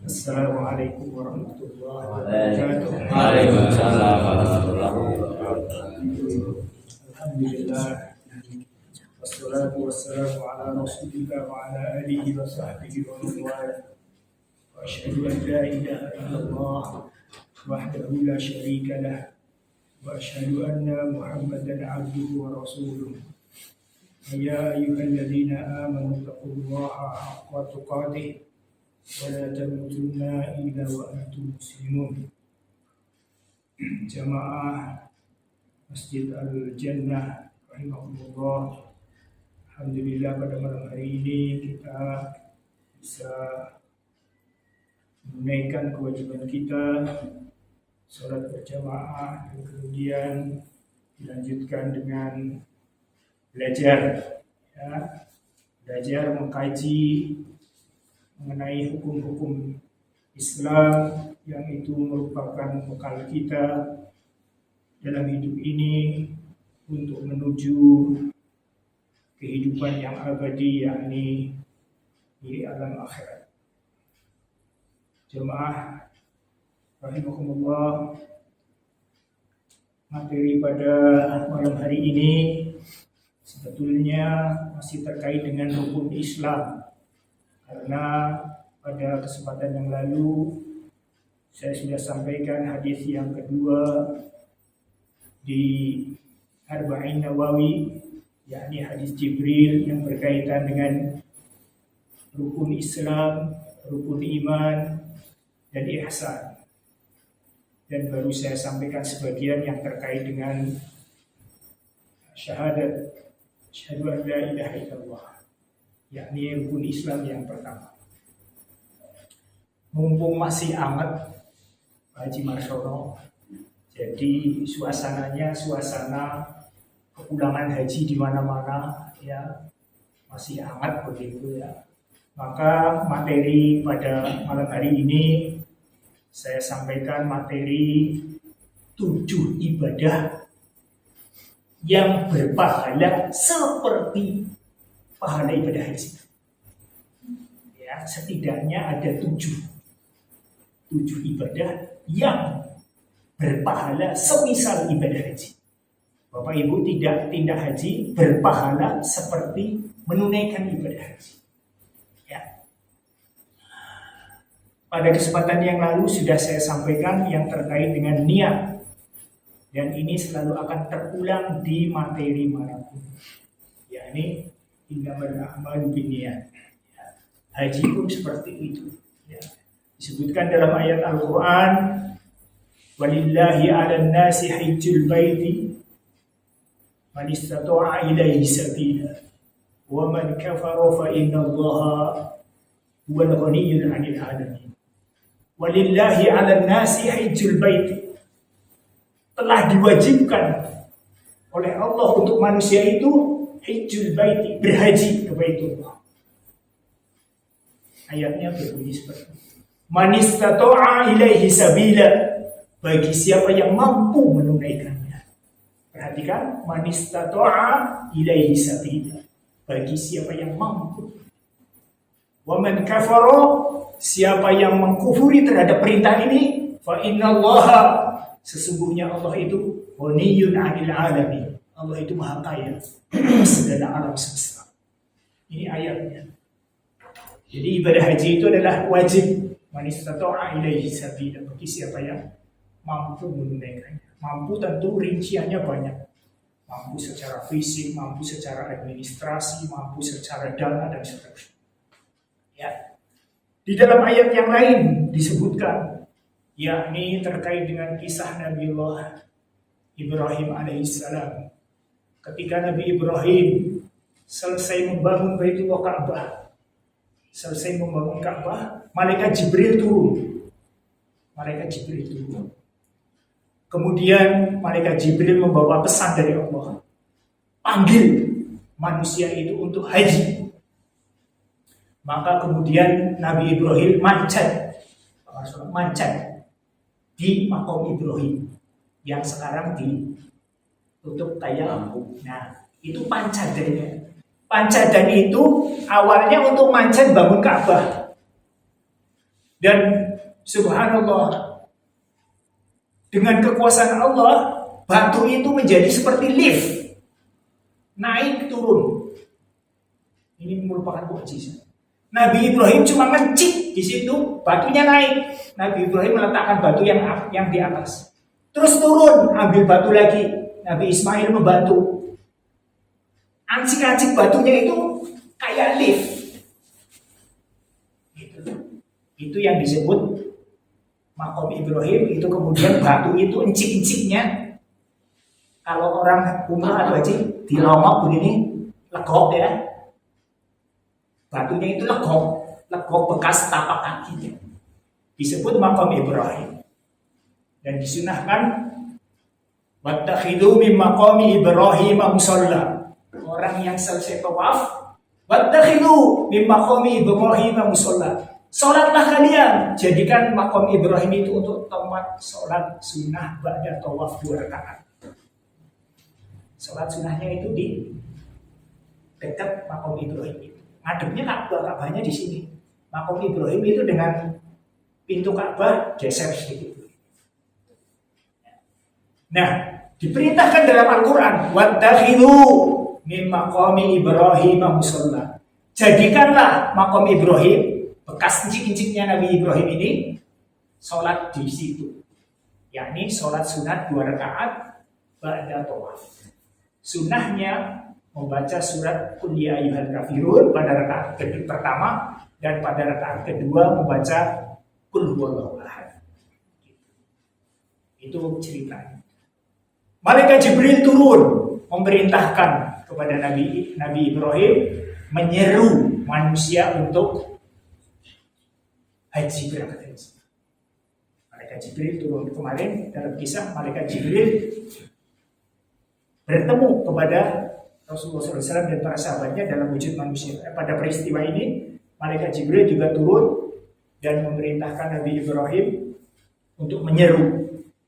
Assalamualaikum warahmatullahi wabarakatuh. Waalaikumsalam warahmatullahi wabarakatuh. Alhamdulillah. Wassalatu wassalamu ala rasulillah wa ala alihi wa sahbihi wa man wala. Wa asyhadu an la ilaha illallah wahdahu la syarika lah. Wa asyhadu anna Muhammadan abduhu wa rasuluh. Ya ayyuhalladzina amanu taqullaha haqqa tuqatih wa la tamutunna illa wa antum muslimun. Jamaah Masjid Al-Jannah rahimahullah. Alhamdulillah pada malam hari ini kita bisa menunaikan kewajiban kita sholat berjamaah dan kemudian dilanjutkan dengan belajar, belajar mengkaji mengenai hukum-hukum Islam yang itu merupakan bekal kita dalam hidup ini untuk menuju kehidupan yang abadi, yakni di alam akhirat. Jemaah rahimakumullah, materi pada malam hari ini sebetulnya masih terkait dengan hukum Islam, karena pada kesempatan yang lalu saya sudah sampaikan hadis yang kedua di Arba'in Nawawi, yakni hadis Jibril yang berkaitan dengan rukun Islam, rukun iman, dan ihsan. Dan baru saya sampaikan sebagian yang terkait dengan syahadat asyhadu an la ilaha illallah, yakni rukun Islam yang pertama. Mumpung masih hangat Pak Haji Marsono, jadi suasananya suasana kepulangan haji di mana-mana, ya, masih hangat begitu ya. Maka materi pada malam hari ini saya sampaikan materi 7 ibadah yang berpahala seperti pahala ibadah haji. Ya, setidaknya ada 7 ibadah yang berpahala semisal ibadah haji. Bapak Ibu, tindak haji berpahala seperti menunaikan ibadah haji. Ya. Pada kesempatan yang lalu sudah saya sampaikan yang terkait dengan niat, dan ini selalu akan terulang di materi manapun, yakni innamal a'malu binniyat. Ya. Haji pun seperti itu. Ya. Disebutkan dalam ayat Al-Quran, walillahi 'alan nasi hajjul baiti man istata'a ilaihi sabila wa man kafara fa innallaha huwal ghaniyyul 'anil 'alamin. Walillahi 'alan nasi hajjul baiti, telah diwajibkan oleh Allah untuk manusia itu hajjul baiti, berhaji ke Baitullah. Ayatnya berbunyi seperti itu. Man istata'a ilaihi sabila, bagi siapa yang mampu menunaikannya. Perhatikan, man istata'a ilaihi sabila, bagi siapa yang mampu. Wa man kafara, siapa yang mengkufuri terhadap perintah ini, fa innallaha, sesungguhnya Allah itu ghaniyyun 'anil 'alamin. Allah itu maha kaya segala alam semesta. Ini ayatnya. Jadi ibadah haji itu adalah wajib. Man istata'a ilaihi sabila, bagi siapa yang mampu menunaikannya. Mampu tentu rinciannya banyak. Mampu secara fisik, mampu secara administrasi, mampu secara dana, dan seterusnya. Ya. Di dalam ayat yang lain disebutkan, yakni terkait dengan kisah Nabiullah Ibrahim alaihissalam. Ketika Nabi Ibrahim selesai membangun Baitullah Ka'bah, malaikat Jibril turun. Kemudian malaikat Jibril membawa pesan dari Allah, panggil manusia itu untuk haji. Maka kemudian Nabi Ibrahim mancat di makom Ibrahim yang sekarang ditutup kayak lampu. Nah, itu pancat darinya. Pancadan itu awalnya untuk manjat bangun Ka'bah. Dan subhanallah, dengan kekuasaan Allah, batu itu menjadi seperti lift. Naik turun. Ini merupakan mukjizat. Nabi Ibrahim cuma mencik di situ, batunya naik. Nabi Ibrahim meletakkan batu yang di atas. Terus turun, ambil batu lagi. Nabi Ismail membantu. Ancik-ancik batunya itu kayak lift. Itu yang disebut Maqam Ibrahim. Itu kemudian batu itu encik-enciknya. Kalau orang umrah atau haji dilongok begini, legok ya. Batunya itu legok bekas tapak kakinya. Disebut Maqam Ibrahim. Dan disunahkan wattakhidhu min maqami Ibrahim musalla. Orang yang selesai tawaf, wattakhidhu min maqami Ibrahim musalla. Salatlah kalian, jadikan Maqam Ibrahim itu untuk tempat salat sunnah ba'da tawaf 2 rakaat. Salat sunnahnya itu di dekat Maqam Ibrahim itu. Ngadepnya Ka'bahnya di sini. Maqam Ibrahim itu dengan pintu Ka'bah geser sedikit. Nah, diperintahkan dalam Al-Quran, wattakhidhu min maqami Ibrahim musalla. Jadikanlah Maqam Ibrahim, bekas encik-enciknya Nabi Ibrahim ini, sholat di situ. Yakni sholat sunat 2 rakaat ba'da tawaf. Sunnahnya membaca surat Qul ya ayyuhal kafirun pada rakaat pertama, dan pada rakaat kedua membaca Qul huwallahu ahad. Itu ceritanya. Malaikat Jibril turun memerintahkan kepada Nabi Ibrahim menyeru manusia untuk haji, berangkat haji. Malaikat Jibril turun kemarin dalam kisah Malaikat Jibril bertemu kepada Rasulullah SAW dan para sahabatnya dalam wujud manusia. Pada peristiwa ini Malaikat Jibril juga turun dan memerintahkan Nabi Ibrahim untuk menyeru.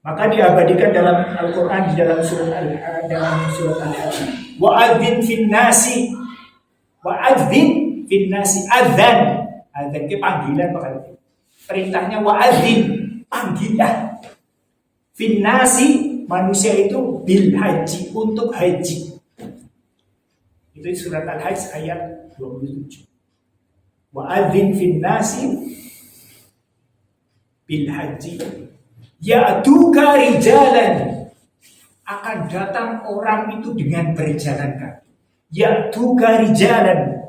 Maka diabadikan dalam Al-Quran di dalam surat Al-Hajj. Wa'adzin fin nasi, adzan ke panggilan, makanya perintahnya wa'adzin, panggilan. Fin nasi, manusia itu bil haji, untuk haji. Itu surat Al-Hajj ayat 27. Wa'adzin fin nasi bil haji ya'tuka rijalan, akan datang orang itu dengan berjalan kaki. Ya'tuka rijalan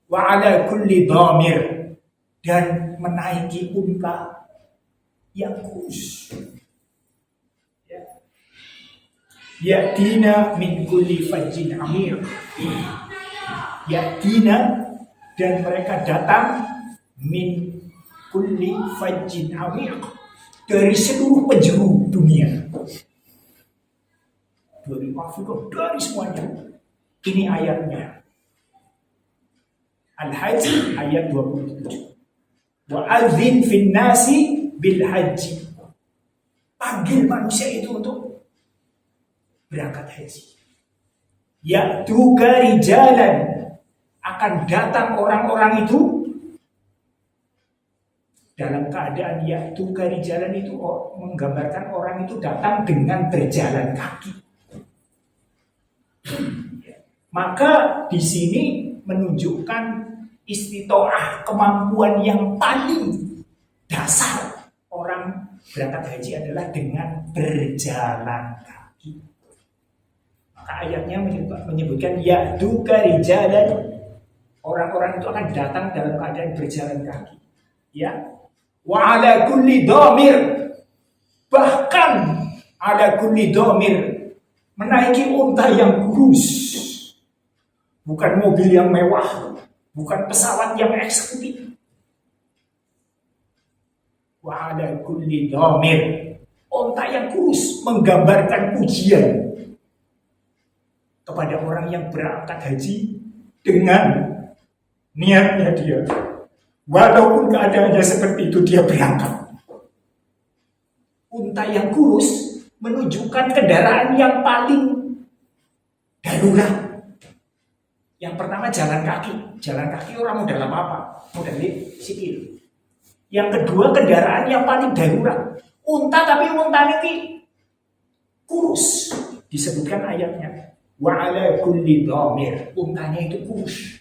wa ala kulli dhamir, dan menaiki unta yang kurus. Ya'tina min kulli fajjin amir. Ya'tina, dan mereka datang min kulli fajjin amir, dari seluruh penjuru dunia, dari Afrika, dari semuanya. Ini ayatnya. Al-Hajj ayat 27. Wa'adzin fin nasi bil haji, panggil manusia itu untuk berangkat haji. Ya'tuka rijalan, akan datang orang-orang itu dalam keadaan ya'tuka rijalan, itu menggambarkan orang itu datang dengan berjalan kaki. Maka di sini menunjukkan istitoah, kemampuan yang paling dasar orang berangkat haji adalah dengan berjalan kaki. Maka ayatnya menyebutkan ya'tuka rijalan, orang-orang itu akan datang dalam keadaan berjalan kaki. Ya, wa ala kulli dhamir, bahkan ala kulli dhamir, menaiki unta yang kurus. Bukan mobil yang mewah, bukan pesawat yang eksekutif. Wa ala kulli dhamir, unta yang kurus, menggambarkan pujian kepada orang yang berangkat haji dengan niatnya dia. Walaupun keadaannya seperti itu, dia berangkat. Unta yang kurus menunjukkan kendaraan yang paling darurat, Yang pertama jalan kaki. Jalan kaki orang modal apa-apa, modal sikil. Yang kedua kendaraan yang paling darurat. Unta, tapi unta ini kurus. Disebutkan ayatnya. Wa ala kulli dhamir. Untanya itu kurus.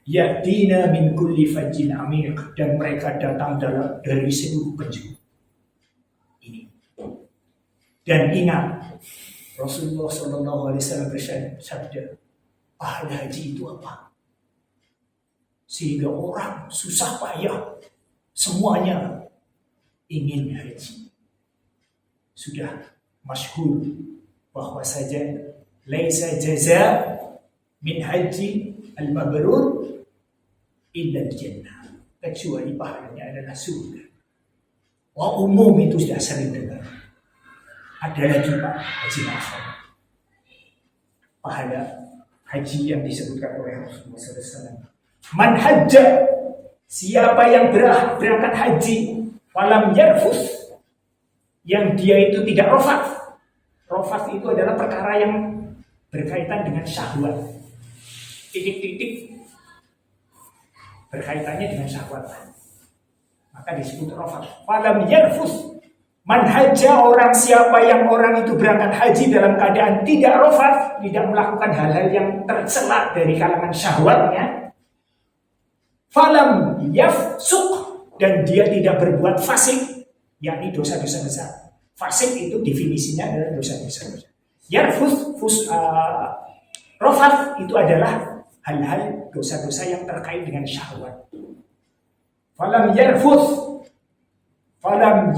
Yatina min kulli fajjin amiq. Dan mereka datang dari seluruh penjuru. Ini. Dan ingat, Rasulullah SAW bersabda, pahala haji itu apa? Sehingga orang susah payah semuanya ingin haji. Sudah masyhur bahwa saja laisa jaza min haji al-mabrur illa al-jannah, kecuali pahalanya adalah surga. Wah, umum itu sudah sering dengar. Ada lagi Pak haji nafas. Pahala haji yang disebutkan oleh Rasulullah SAW. Man hajja, siapa yang berangkat haji, falam yarfus, yang dia itu tidak rofat. Rofat itu adalah perkara yang berkaitan dengan syahwat. Titik-titik berkaitannya dengan syahwat. Maka disebut rofat. Falam yarfus, man hajja, orang siapa yang orang itu berangkat haji dalam keadaan tidak rofat, tidak melakukan hal-hal yang tercela dari kalangan syahwatnya. Falam yafsuq, dan dia tidak berbuat fasik, yakni dosa-dosa besar. Fasik itu definisinya adalah dosa-dosa besar. Yarfus, rofat itu adalah hal-hal dosa-dosa yang terkait dengan syahwat. Falam yarfus, falam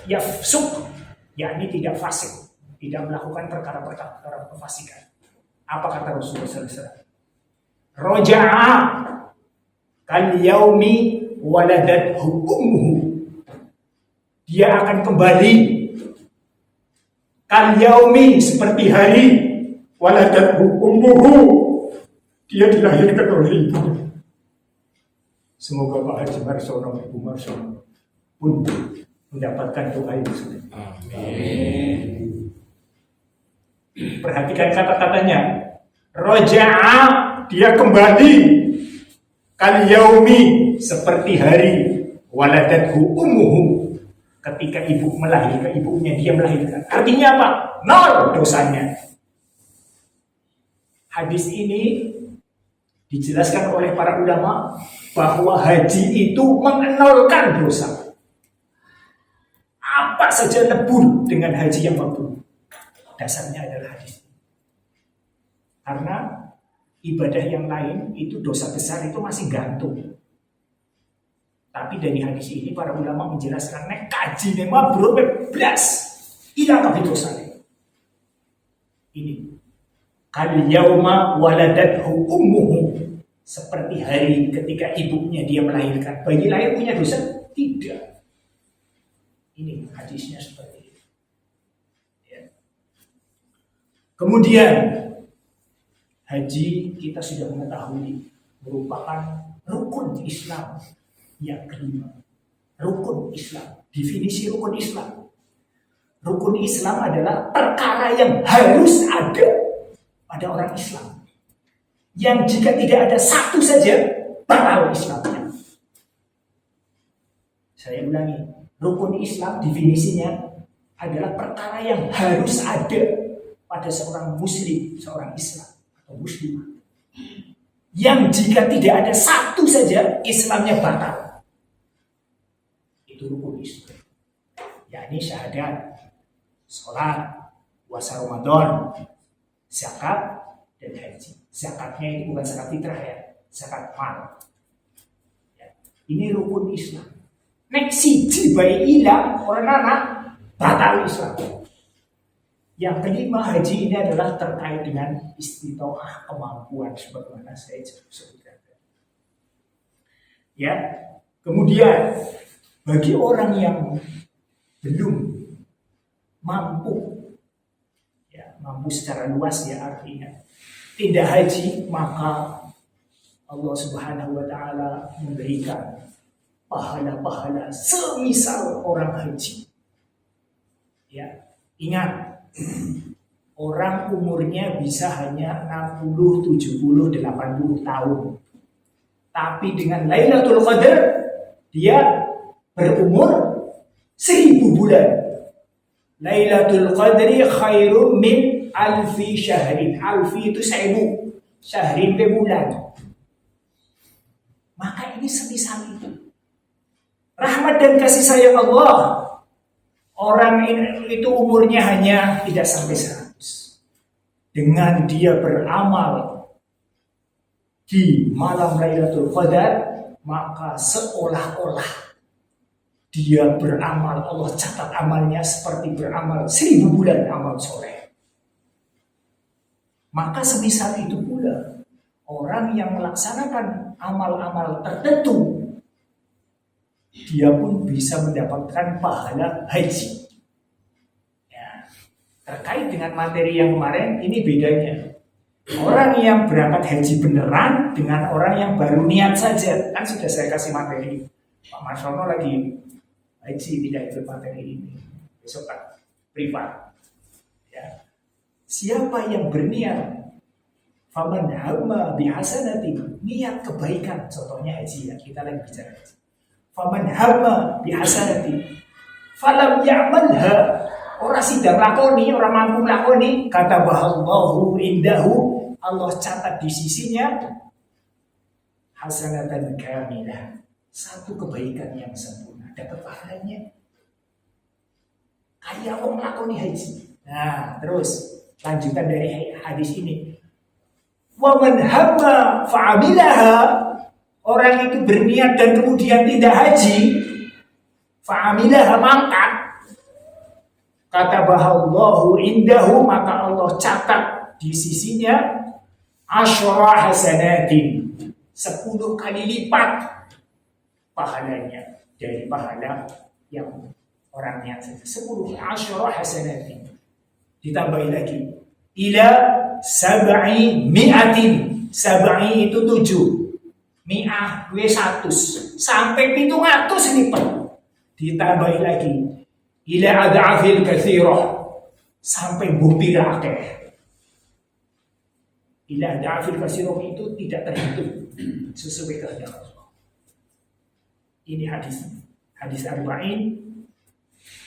yafsuq, yakni tidak fasik, tidak melakukan perkara-perkara kefasikan. Apa kata Rasulullah SAW? Roja'a kal yaumi waladathu ummuhu, dia akan kembali kal yaumi, seperti hari, waladathu ummuhu, dia dilahirkan oleh ibu. Semoga Pak Haji Marsono, Ibu Marsono pun mendapatkan doa itu. Amin. Perhatikan kata-katanya. Roja'a, dia kembali, kal yaumi, seperti hari, waladathu ummuhu, ketika ibu melahirkan, ibunya dia melahirkan. Artinya apa? Nol dosanya. Hadis ini dijelaskan oleh para ulama bahwa haji itu mengenolkan dosa. Apa saja lebur dengan haji yang mabrur. Dasarnya adalah hadis. Karena ibadah yang lain itu dosa besar itu masih gantung. Tapi dari hadis ini para ulama menjelaskan nek kaji nek mabrur bebas hilang kabeh dosane. Ini kal yauma waladathu ummuhu, seperti hari ketika ibunya dia melahirkan. Bayi lahir punya dosa? Tidak. Ini hadisnya seperti itu. Ya. Kemudian haji kita sudah mengetahui merupakan rukun Islam yang kelima. Rukun Islam. Definisi rukun Islam. Rukun Islam adalah perkara yang harus ada pada orang Islam, yang jika tidak ada satu saja batal Islamnya. Saya ulangi, rukun Islam definisinya adalah perkara yang harus ada pada seorang muslim, seorang Islam atau muslimah, yang jika tidak ada satu saja Islamnya batal. Itu rukun Islam, yakni syahadat, sholat, puasa Ramadan, zakat, dan haji. Zakatnya ini bukan zakat fitrah ya, zakat mal. Ya. Ini rukun Islam. Nek siji bae ilang orang anak batal Islam. Yang kelima, haji ini adalah terkait dengan istitoah, kemampuan sebagaimana saya sebutkan. Ya. Kemudian bagi orang yang belum mampu, mampu secara luas ya artinya tidak haji, maka Allah Subhanahu wa taala memberikan pahala-pahala semisal orang haji. Ya, ingat orang umurnya bisa hanya 60, 70, 80 tahun. Tapi dengan Lailatul Qadar dia berumur 1000 bulan. Lailatul Qadri khairum min alfi syahrin. Alfi itu 1000, syahrin itu bulan. Maka ini semisal itu. Rahmat dan kasih sayang Allah. Orang itu umurnya hanya tidak sampai 100. Dengan dia beramal di malam Lailatul Qadar, maka seolah-olah dia beramal, Allah catat amalnya seperti beramal 1000 bulan amal soleh. Maka semisal itu pula orang yang melaksanakan amal-amal tertentu, dia pun bisa mendapatkan pahala haji. Ya. Terkait dengan materi yang kemarin, ini bedanya. Orang yang berangkat haji beneran dengan orang yang baru niat saja. Kan sudah saya kasih materi. Pak Marsono lagi haji, tidak ikut materi ini. Besok kan privat. Ya. Siapa yang berniat, faman hamma bihasanatin, niat kebaikan, contohnya haji ya, kita lagi bicara haji. Faman hamma bihasanatin falam ya'malha, orang sidang lakoni, orang mampu lakoni, kata bahallahu indahu, Allah catat di sisinya hasanatan kamilah, satu kebaikan yang sempurna, dapat pahalanya kayak orang lakoni haji. Nah, terus lanjutan dari hadis ini, wa man hamma fa'amilaha, orang itu berniat dan kemudian tidak haji, fa'amilaha, mangkat, kata bahallahu indahu, maka Allah catat di sisinya asyara hasanatin, 10 kali lipat pahalanya dari pahala yang orang niat saja. 10 asyara hasanatin, ditambahi lagi ila sab'i mi'atin, sab'i itu 7, mi'ah gue 100, sampai 700 lipat, ditambahi lagi ila ad'afil katsirah, sampai bukti akeh. Ila ad'afil katsirah itu tidak terhitung sesuai kehendak Allah. Ini hadis arba'in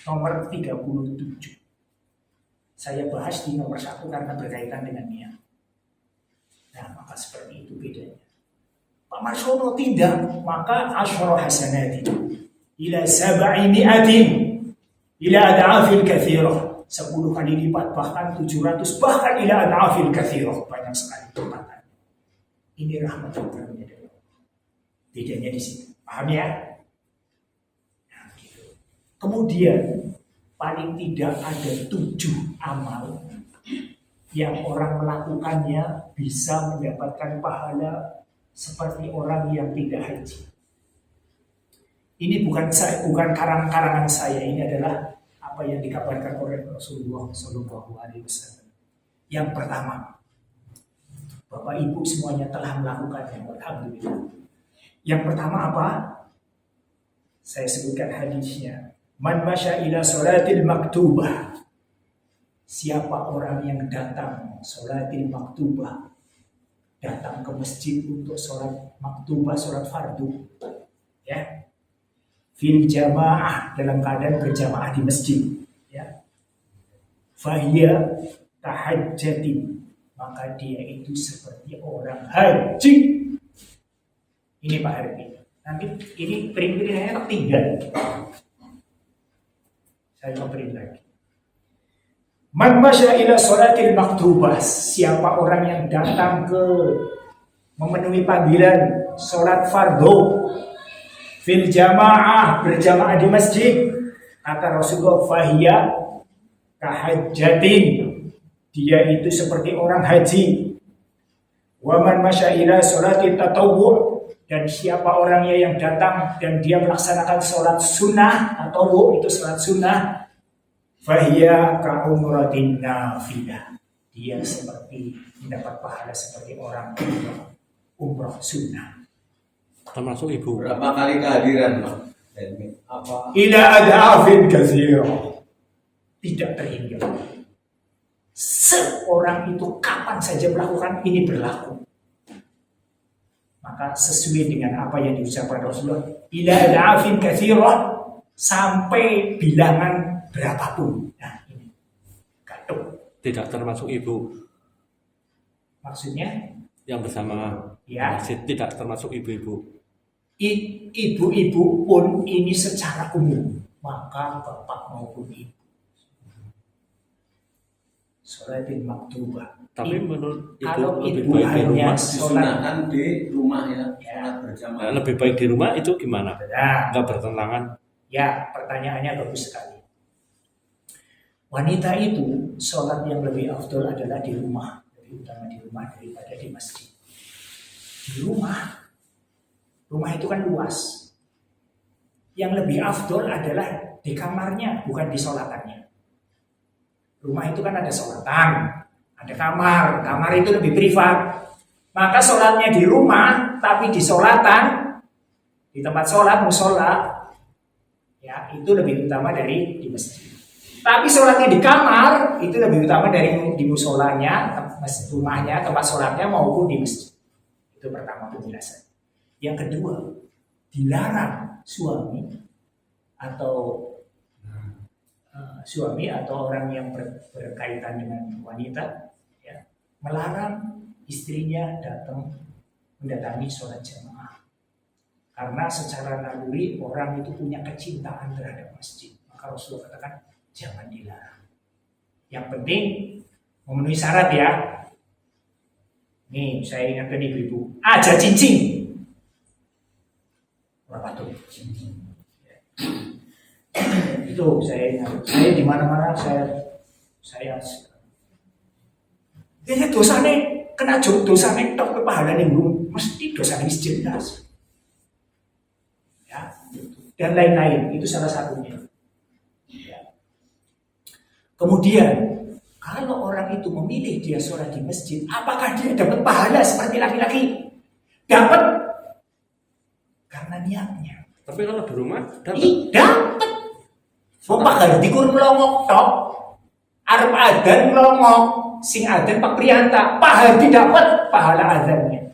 nomor 37. Saya bahas di nomor 1 karena berkaitan dengan niat. Nah, maka seperti itu bedanya. Pak Marsono tidak, maka asyara hasanati ila sab'i mi'atin ila ad'afil katsirah, 10 kali lipat, bahkan 700, bahkan ila ad'afil katsirah, banyak sekali tempatan. Ini rahmat dan karunia dari Allah. Bedanya di situ. Paham ya? Nah, gitu. Kemudian paling tidak ada 7 amal yang orang melakukannya bisa mendapatkan pahala seperti orang yang tidak haji. Ini bukan karangan saya, ini adalah apa yang dikabarkan oleh Rasulullah SAW. Yang pertama, Bapak Ibu semuanya telah melakukannya, alhamdulillah. Yang pertama apa? Saya sebutkan hadisnya. Man masya ila sholatil maktubah, siapa orang yang datang sholatil maktubah, datang ke masjid untuk sholat maktubah, sholat fardu, ya, fil jamaah, dalam keadaan berjamaah di masjid, ya, fahiya tahajjatin, maka dia itu seperti orang haji. Ini Pak Harbi. Nanti ini perintilannya tinggal. Saya memberi lagi. Man masya ila sholatil maktubah, siapa orang yang datang ke memenuhi panggilan sholat fardu fil jamaah, berjamaah di masjid, kata Rasulullah, fahiya kahajjatin, dia itu seperti orang haji. Wa man masya ila sholatil tatawwu', dan siapa orangnya yang datang dan dia melaksanakan sholat sunnah, tatawwu' itu sholat sunnah, fahiya ka'umratin nafilah, dia seperti mendapat pahala seperti orang umrah sunnah. Termasuk ibu. Berapa kali kehadiran, Pak? Ila ad'afin katsirah, tidak terhingga. seorang itu kapan saja melakukan ini berlaku. Maka sesuai dengan apa yang diucapkan Rasulullah, ila ad'afin katsirah, sampai bilangan berapapun. Nah, ini gaduh. Tidak termasuk ibu Maksudnya yang bersama ya, masjid, tidak termasuk ibu-ibu. Ibu-ibu pun ini secara umum, maka bapak maupun ibu sholatin maktubah. Tapi menurut ibu Kalau lebih ibu baik di hanya rumah. disunahkan di rumah ya, Ya. sholat berjamaah. Nah, lebih baik di rumah itu gimana? Nah, Enggak bertentangan. ya, pertanyaannya bagus sekali. Wanita itu sholat yang lebih afdol adalah di rumah, lebih utama di rumah daripada di masjid. Di rumah itu kan luas. Yang lebih afdol adalah di kamarnya, bukan di sholatannya. Rumah itu kan ada sholatan, ada kamar itu lebih privat. Maka sholatnya di rumah, tapi di sholatan, di tempat sholat, musola, ya itu lebih utama dari di masjid. Tapi sholatnya di kamar itu lebih utama dari di musolanya, rumahnya, tempat sholatnya maupun di masjid. Itu pertama penjelasan. Yang kedua, dilarang suami atau orang yang berkaitan dengan wanita, ya, melarang istrinya mendatangi sholat jamaah. Karena secara naluri orang itu punya kecintaan terhadap masjid. Maka Rasulullah katakan jangan dilarang. Yang penting memenuhi syarat ya. Nih saya ingatkan ibu-ibu, aja cincin. Berapa tuh? Itu saya ingat. Saya di mana-mana saya ini dosane kena dosane tok pahalane belum mesti dosane jelas. Ya, dan lain-lain itu salah satunya. Ya. Kemudian kalau orang itu memilih dia sholat di masjid, apakah dia dapat pahala seperti laki-laki? Dapat karena niatnya. Tapi kalau di rumah dapat. Dapat. Wong Pak Gardi kur melongok tok. Arep adzan melongok, sing adzan Pak Prianta, Pak Hardi dapat pahala adzannya.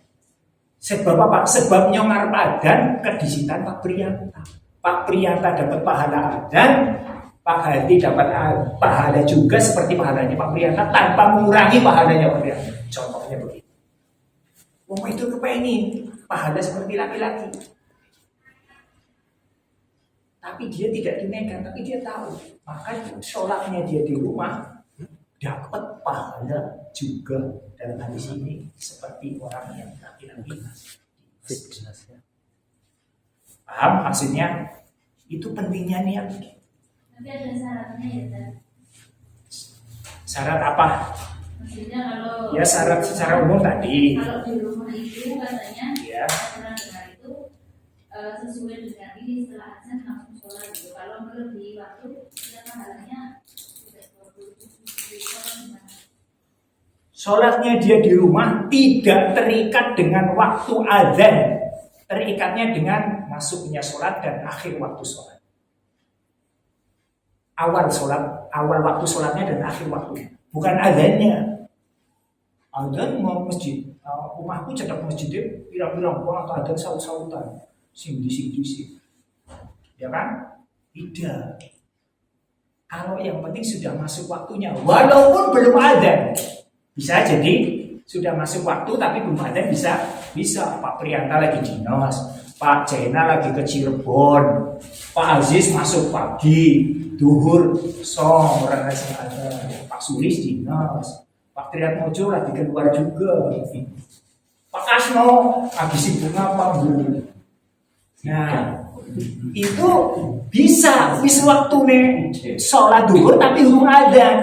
Sebab apa? Sebab nyong arep adzan kedisitan Pak Prianta. Pak Prianta dapat pahala adzan, Pak Hardi dapat pahala juga seperti pahalanya Pak Prianta tanpa mengurangi pahalanya Pak Prianta. Contohnya begitu. Wong itu kepengen pahala seperti laki-laki. Tapi dia tidak tunaikan, tapi dia tahu. Maka sholatnya dia di rumah dapat pahala juga dalam hadis ini seperti orang yang laki-laki. Paham maksudnya? Itu pentingnya niat. Tapi ada syaratnya ya, Tan? Syarat apa? Maksudnya kalau Ya syarat secara umum tadi. kalau di rumah itu katanya Ya. pernah dengar itu sesuai dengan ini setelah azan langsung sholat gitu. Kalau melebihi waktu, ya pahalanya tidak 20 sholat gimana? Sholatnya dia di rumah tidak terikat dengan waktu azan. Terikatnya dengan masuknya sholat dan akhir waktu sholat. Awal waktu sholatnya dan akhir waktunya. Bukan azannya. Azan mau masjid. Rumahku cedak masjidnya pirang-pirang atau azan saut-sautan. Sing. Ya kan? Tidak. Kalau yang penting sudah masuk waktunya, walaupun belum azan. Bisa jadi sudah masuk waktu tapi belum azan bisa. Pak Prianta lagi dinas, Pak Jena lagi ke Cirebon, Pak Aziz masuk pagi, duhur song orang lain ada, Pak Sulis dinas, Pak Triatmojo lagi keluar juga, Pak Kasno habis sibuk apa dulu. Nah, itu bisa wis waktune sholat duhur tapi belum adzan.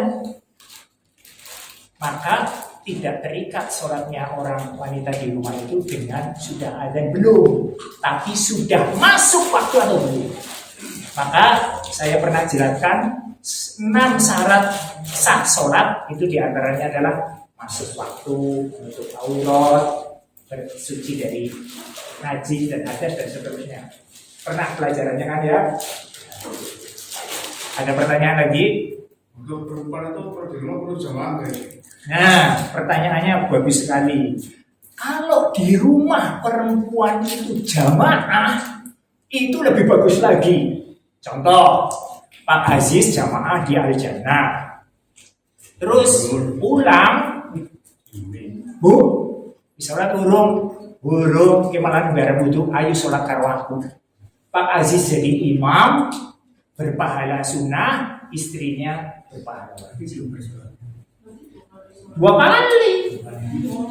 Maka tidak terikat sholatnya orang wanita di rumah itu dengan sudah adzan belum, tapi sudah masuk waktu atau belum. Maka saya pernah jelaskan 6 syarat sah sholat itu diantaranya adalah masuk waktu, untuk aurat, bersuci dari najis dan hadas dan seterusnya. Pernah pelajarannya kan ya? Ada pertanyaan lagi? Untuk perempuan itu kalau di rumah perlu jamaah nggak sih? Nah, pertanyaannya bagus sekali. Kalau di rumah perempuan itu jamaah, itu lebih bagus lagi. Contoh, Pak Aziz jamaah di Al-Jannah. Terus pulang, Bu, sholat urung, gimana negara butuh, ayo sholat karo aku. Pak Aziz jadi imam, berpahala sunnah, istrinya berpahala wajib. 2 kali,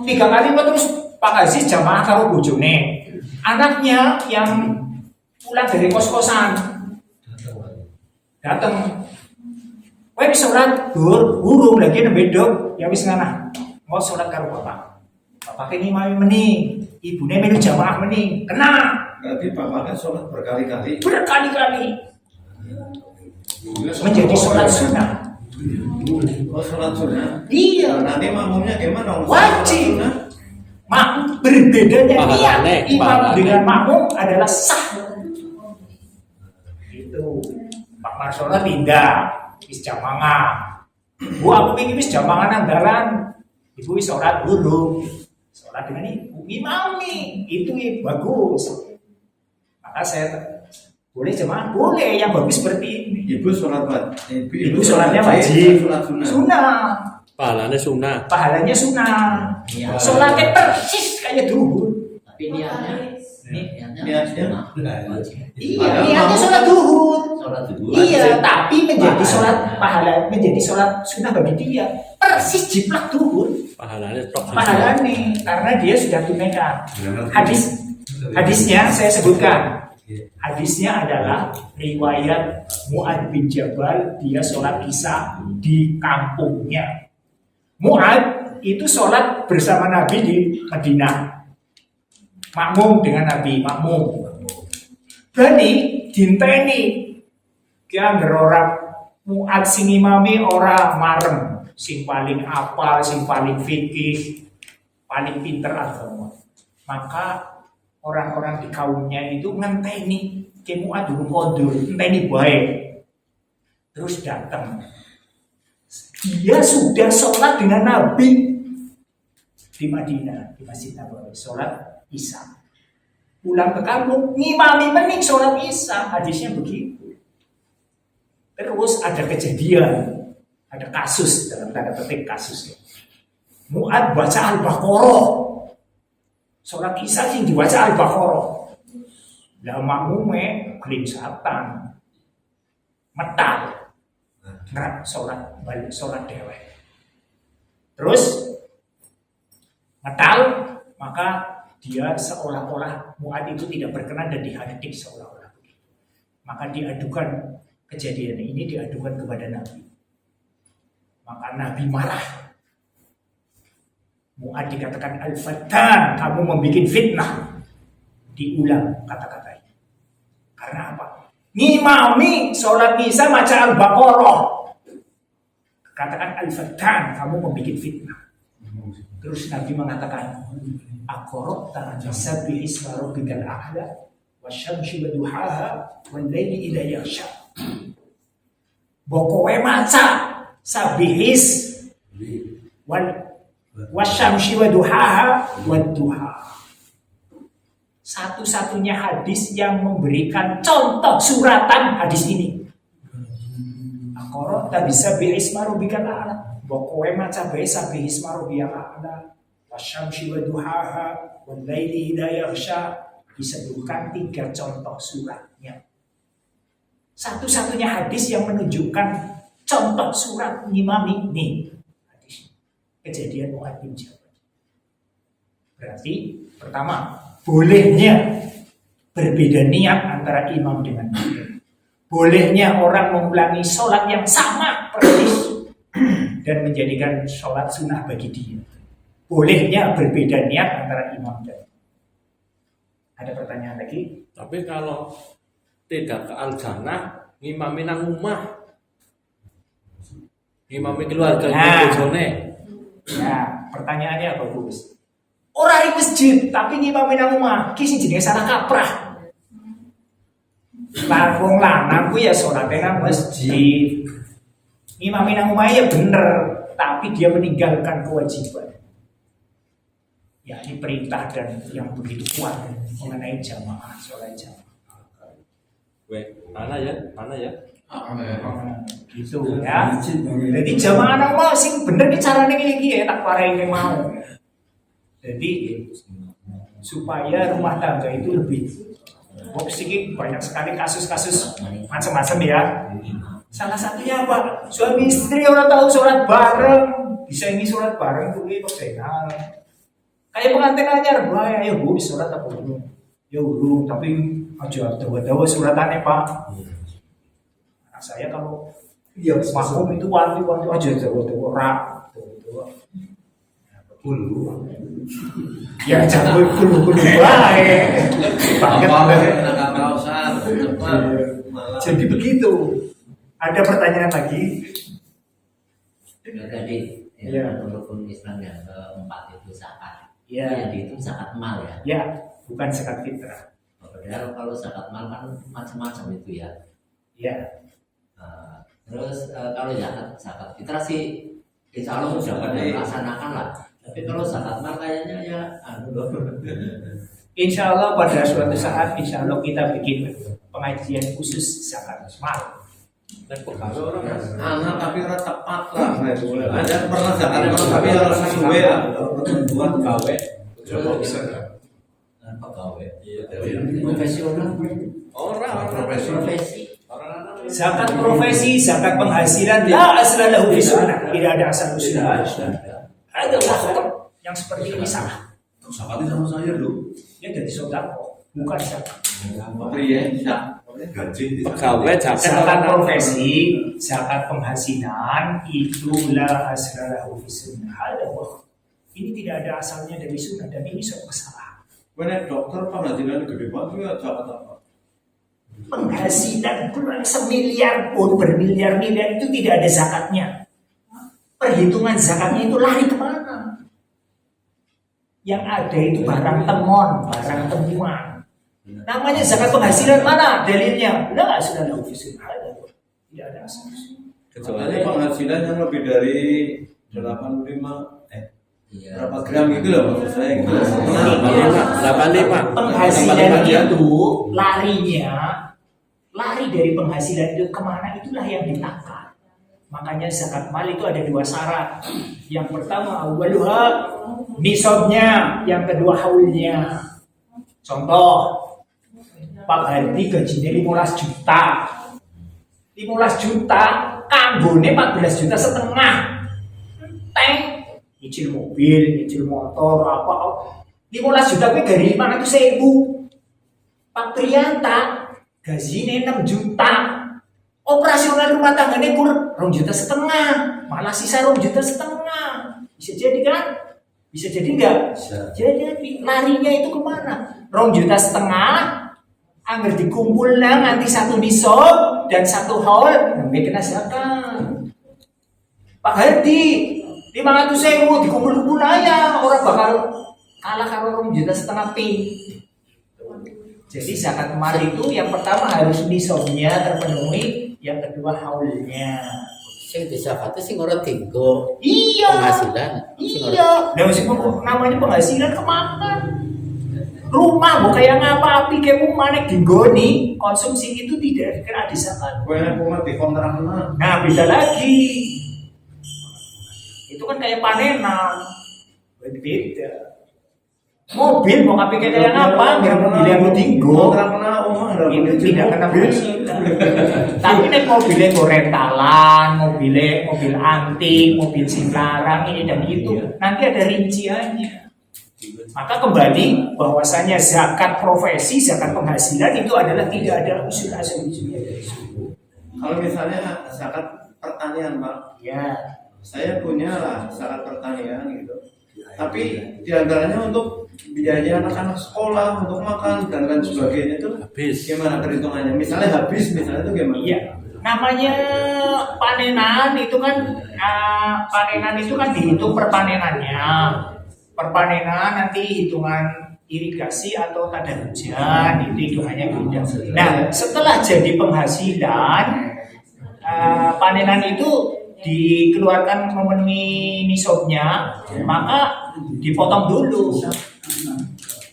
3 kali terus Pak Aziz jamaah karo bojone. Anaknya yang pulang dari kos-kosan datang, weh sholat urung lagi nebedok, ya wis ngana, mau sholat karo bapak. Bapak ini mami mending, ibunya melu jamaah mending, kena. Berarti bapak kan sholat berkali-kali. Menjadi sholat sunnah. Oh, sholat sunnah. Iya. Nanti makmumnya gimana? Wajib. Berbedanya niat imam pahalanya. dengan makmum adalah sah. Itu Pak Marsono pindah, wis jamaah. Bu aku pengen wis jamaah anggaran. Ibu wis sholat dulu. Sholat dengan ibu imami itu bagus. Maka saya boleh jemaah, boleh yang bagus seperti ini. Ibu sholat wajib. Ibu sholatnya wajib, Sholat sunnah. sunnah, Pahalanya sunnah. pahalanya sunnah. Iya. Sholatnya persis kayak duhur. Tapi niatnya Niatnya. wajib. Iya, niatnya sholat duhur. Sholat dulu. Iya, tapi menjadi sholat pahala, menjadi sholat sunnah bagi dia persis jiplak duhur. Pahalanya tok. Pahalanya karena dia sudah tunaikan. Hadisnya saya sebutkan. Hadisnya adalah riwayat Mu'ad bin Jabal, dia sholat isya di kampungnya. Mu'ad itu sholat bersama Nabi di Madinah, makmum dengan Nabi, makmum. Berarti dinteni yang orang Mu'ad sing imami ora marem, sing paling apal, sing paling fikih, paling pinter agama. Maka orang-orang di kaumnya itu ngenteni ke Mu'ad dulu kondur, ngenteni baik. Terus datang. Dia sudah sholat dengan Nabi di Madinah, di Masjid Nabawi, sholat isya. Pulang ke kampung, ngimami mening sholat isya. Hadisnya begitu. Terus ada kejadian, ada kasus, dalam tanda petik kasus. Mu'ad baca Al-Baqarah. Sholat isya sing diwaca Al-Baqarah. Lah makmume klinsatan. Metal. Ngerak sholat balik sholat dewek. Terus metal, maka dia seolah-olah Mu'ad itu tidak berkenan dan dihadik seolah-olah begitu. Maka diadukan kejadian ini diadukan kepada Nabi. Maka Nabi marah. Mu'ad dikatakan al-fattan, kamu membuat fitnah. Diulang kata-kata ini. Karena apa? Ngimami sholat isya maca Al-Baqarah. Katakan al-fattan, kamu membuat fitnah. Terus Nabi mengatakan, Aqra ta'jasa bi'isma rabbikal a'la wasyamsi wa duhaha wal laili idza yaghsha. Bokowe maca sabihis wasyamsi wa duhaha wad duha. Satu-satunya hadis yang memberikan contoh suratan hadis ini. Aqra ta'jasa bi'isma rabbikal a'la. Bokowe maca bae sabihis rabbikal a'la wasyamsi wa duhaha wal laili idza yaghsha. Disebutkan 3 contoh suratnya. Satu-satunya hadis yang menunjukkan contoh surat ngimami nih hadis kejadian Mu'ad bin Jabal. Berarti pertama, bolehnya berbeda niat antara imam dengan makmum. Bolehnya orang mengulangi sholat yang sama persis dan menjadikan sholat sunnah bagi dia. Bolehnya berbeda niat antara imam dan. Ada pertanyaan lagi? Tapi kalau tidak ke Al-Jannah, ngimami nang rumah, ngimami keluarga bojone. Ya, pertanyaannya bagus. Orang di masjid tapi ngimami nang rumah, ki sing jenenge salah kaprah. Lah wong lanang ku ya salate nang masjid. ngimami nang omahe ya bener, tapi dia meninggalkan kewajiban. Ya, ini perintah dan yang begitu kuat mengenai jamaah, sholat jamaah. Mana ya? Gitu ya. Jadi jamaah nang omahe sing bener ki carane iki ya tak parai mau. Jadi supaya rumah tangga itu lebih ini banyak sekali kasus-kasus macam-macam ya. Salah satunya apa? Suami istri orang tahu sholat bareng, bisa ini sholat bareng tuh kok senang. Kayak pengantin anyar, bahaya ya bu, sholat apa belum? Ya belum, tapi aja dawa-dawa sholatannya pak. Nah, saya kalau makum itu wanti-wanti aja dawa-dawa rak, dawa-dawa. Ya jangan kulu baik. Jadi begitu. Ada pertanyaan lagi? Tadi Ya. rukun Islam yang keempat itu zakat. Ya. Yang dihitung zakat mal ya. Ya, bukan zakat fitrah. Padahal kalau zakat mal kan macam-macam itu ya. Ya. Terus kalau zakat fitrah sih insya Allah sudah pada melaksanakan lah. Tapi kalau zakat mal kayaknya ya Insya Allah pada suatu saat, insya Allah kita bikin pengajian khusus zakat mal. Anak tapi orang tepat lah. Ada pernah zakat tapi orang sesuai lah. Buat gawe. Coba bisa nggak? pegawai. Profesional. Profesi. Zakat profesi, zakat penghasilan, la asla lahu fi sunnah. Tidak ada asal usulnya. Ada waktu yang seperti ini salah. Zakatnya sama saya dulu. Dia jadi sodako, bukan zakat. Pria gaji. Pegawai Zakat profesi, zakat penghasilan itu la asla lahu fi sunnah. Ada waktu. Ini tidak ada asalnya dari sunnah dan ini suatu kesalahan. Benar dokter penghasilan gede banget ya zakat apa? Penghasilan kurang semiliar pun bermiliar-miliar itu tidak ada zakatnya. Perhitungan zakatnya itu lari kemana? Yang ada itu barang temon, barang temuan. Namanya zakat penghasilan mana? Dalilnya? Lah sudah ada usul ada. Tidak ada asal. Kecuali penghasilan yang lebih dari 85 berapa gram gitu loh maksud saya gitu. 85. Penghasilan itu lari dari penghasilan itu kemana, itulah yang ditangkap. Makanya zakat mal itu ada dua syarat. Yang pertama awaluha nisabnya, yang kedua haulnya. Contoh, Pak Hardi gajinya 15 juta. 15 juta, kanggone 14 juta setengah. Tank, nyicil mobil, nyicil motor, apa. 15 juta itu dari mana itu 1.000. Pak Prianta gajinya 6 juta. Operasional rumah tangganya kurang 2,5 juta, malah sisa 2,5 juta. Bisa jadi kan? Bisa jadi enggak? Jadi larinya itu kemana? 2,5 juta, anggar dikumpul nanti 1 nisab dan 1 haul, namanya kena zakat. Pak Hardi 500.000 dikumpul-kumpul aja, orang bakal kalah kalau 2,5 juta pi. Jadi zakat mal itu yang pertama harus nisabnya terpenuhi, yang kedua haulnya. Sing disakati sing ora tinggo Iya. penghasilan. Iya. Nah, namanya penghasilan kemana? Rumah mau kayak ngapa api kayak mau manek digoni, konsumsi itu tidak dikira di zakat. Banyak rumah di kontrak mana? Nah, beda lagi. Itu kan kayak panenan. Beda. Mobil mau api kayak apa? Biar mobil yang tinggo. Kontrak mana rumah Itu tidak kena penghasilan. Tapi nek mobilnya mau rentalan, mobil antik, mobil sing larang ini dan itu, nanti ada rinciannya. Maka kembali bahwasanya zakat profesi, zakat penghasilan itu adalah tidak ada usul-usulnya dari suku. Kalau misalnya zakat pertanian Pak, Ya, saya punya lah zakat pertanian gitu. Tapi diantaranya untuk biaya anak-anak sekolah, untuk makan dan lain sebagainya itu Habis. gimana perhitungannya? Misalnya habis, misalnya itu gimana? iya. Namanya panenan itu kan dihitung perpanenannya. Perpanenan nanti hitungan irigasi atau kadar hujan itu hitungannya beda. Nah, setelah jadi penghasilan panenan itu dikeluarkan memenuhi nisabnya, maka dipotong dulu.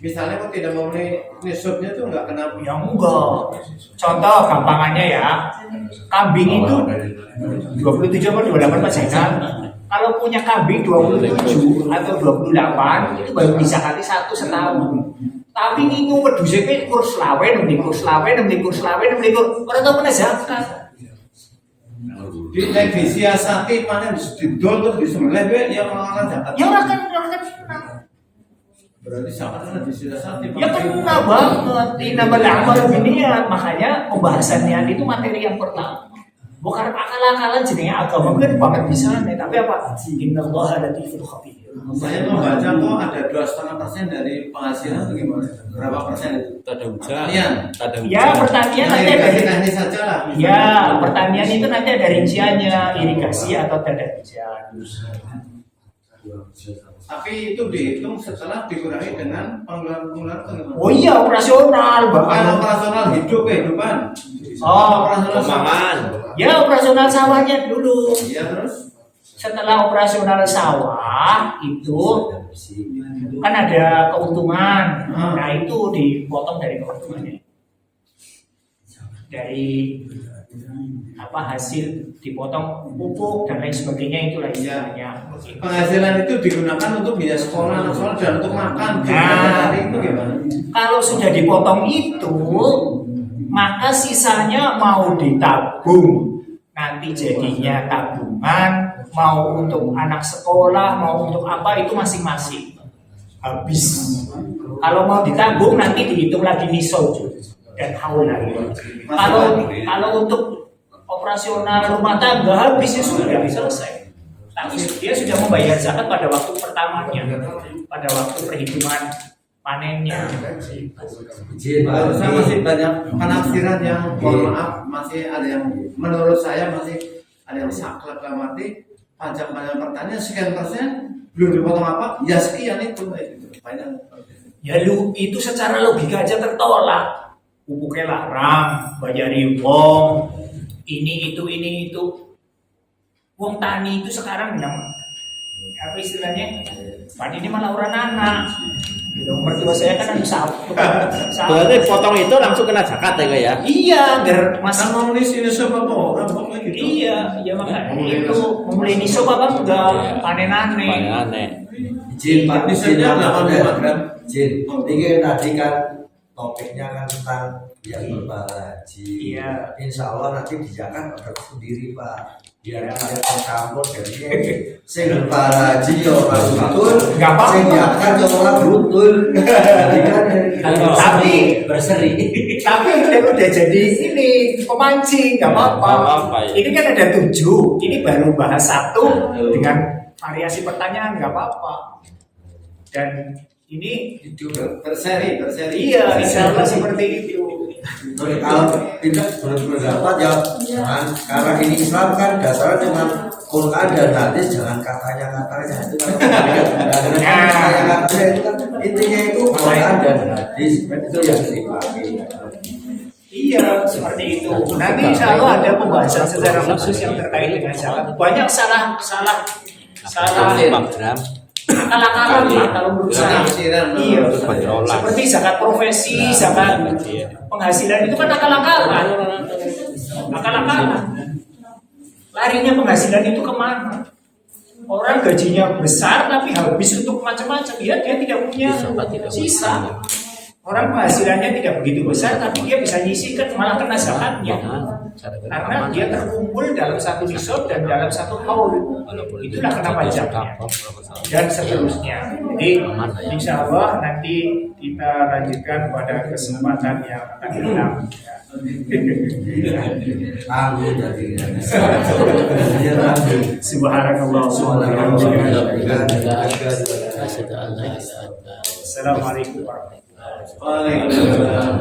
Misalnya kok tidak memenuhi nisabnya tuh nggak kena. Ya enggak. Contoh gampangannya ya, kambing itu 27 atau 28 persenan. Kalau punya kambing 27 atau 28 itu baru disakati 1 setahun. Tapi ini wedhuse pe kurs lawe, kurs lawe, kurs lawe, ora tau kena zakat. Di disiasati mana didol terus disembelih be ya mengenakan zakat. Ya ora kan kena. Berarti zakat kan disiasati. Ya kena banget. Innamal a'malu binniyat. Makanya pembahasan niat itu materi yang pertama. Bukan akal-akalan jenenge agama kan banget bisa nih, tapi apa? Innallaha latiful khabir. Saya membaca kok ada 2,5% dari penghasilan itu gimana? Berapa persen itu? Tada hujan. Pertanian. Tada hujan. Ya pertanian nanti ada teknis saja lah. ya pertanian itu nanti ada rinciannya, irigasi atau tanda hujan. Tapi itu dihitung setelah dikurangi dengan pengeluaran atau gimana? Oh iya operasional Bukan bahkan. operasional hidup kehidupan. Oh Operasional Keuangan. ya operasional sawahnya dulu. Iya terus. Setelah operasional sawah itu kan ada keuntungan. Nah itu dipotong dari keuntungannya. Dari apa hasil dipotong pupuk dan lain sebagainya itulah istilahnya. Penghasilan itu digunakan untuk biaya sekolah anak sekolah dan untuk makan. Nah, Itu gimana? kalau sudah dipotong itu, maka sisanya mau ditabung. Nanti jadinya tabungan, mau untuk anak sekolah, mau untuk apa itu masing-masing. Habis. Kalau mau ditabung nanti dihitung lagi nisab dan haul lagi. Kalau untuk operasional rumah tangga habis ya sudah selesai. Tapi dia sudah membayar zakat pada waktu pertamanya, pada waktu perhitungan panennya. Saya masih banyak penafsiran yang mohon maaf masih ada yang menurut saya masih ada yang saklek dalam arti pajak pertanian sekian persen belum dipotong apa ya sekian itu banyak. Ya lu itu secara logika aja tertolak. Pupuknya larang, bayari wong, ini itu. Wong tani itu sekarang apa istilahnya? Tani ini malah orang anak. Gitu. Mertua saya kan ada satu. Berarti potong itu langsung kena zakat ya, ya? Iya, biar masih Sama nulis ini semua orang pokoknya gitu. iya makanya itu memulai nisab apa enggak panen-ane. Aneh. Jin Pak, Jin Jin, ini tadi kan topiknya kan tentang yang berpahala haji. Iya. Insya Allah nanti di Jakarta ada sendiri Pak. Biar ada tercampur jadi sing berpahala haji ya orang betul, Nggak apa-apa. sing diangkat ya orang betul. Jadi kan Tapi berseri. tapi udah jadi ini pemancing nggak apa-apa. Nggak apa-apa, ya. Ini kan ada 7, ini baru bahas 1 dengan variasi pertanyaan nggak apa-apa. Dan ini berseri. iya insya Allah seperti itu. kalau tidak berpendapat ya jangan, karena ini Islam kan dasarnya dengan Quran dan hadis, jangan katanya itu kan katanya itu kan intinya itu Quran dan hadis itu yang dipahami. Iya seperti itu. Nanti insya Allah ada pembahasan secara khusus yang terkait dengan zakat. Banyak salah Gram. akal-akalan lah kalau menurut saya. Penafsiran. Iya. Pengelola. Seperti zakat profesi, zakat penghasilan itu kan akal-akalan. Larinya penghasilan itu kemana? Orang gajinya besar tapi habis untuk macam-macam. Dia tidak punya sisa. Orang penghasilannya tidak begitu besar tapi dia bisa nyisihkan malah kena zakatnya. Karena dia terkumpul dalam satu nisab dan dalam satu haul. Itulah kena pajaknya. Dan seterusnya. Jadi insya Allah nanti kita lanjutkan pada kesempatan yang akan datang. Tangguh jadi Subhanallah. Assalamualaikum warahmatullahi wabarakatuh. Waalaikumsalam.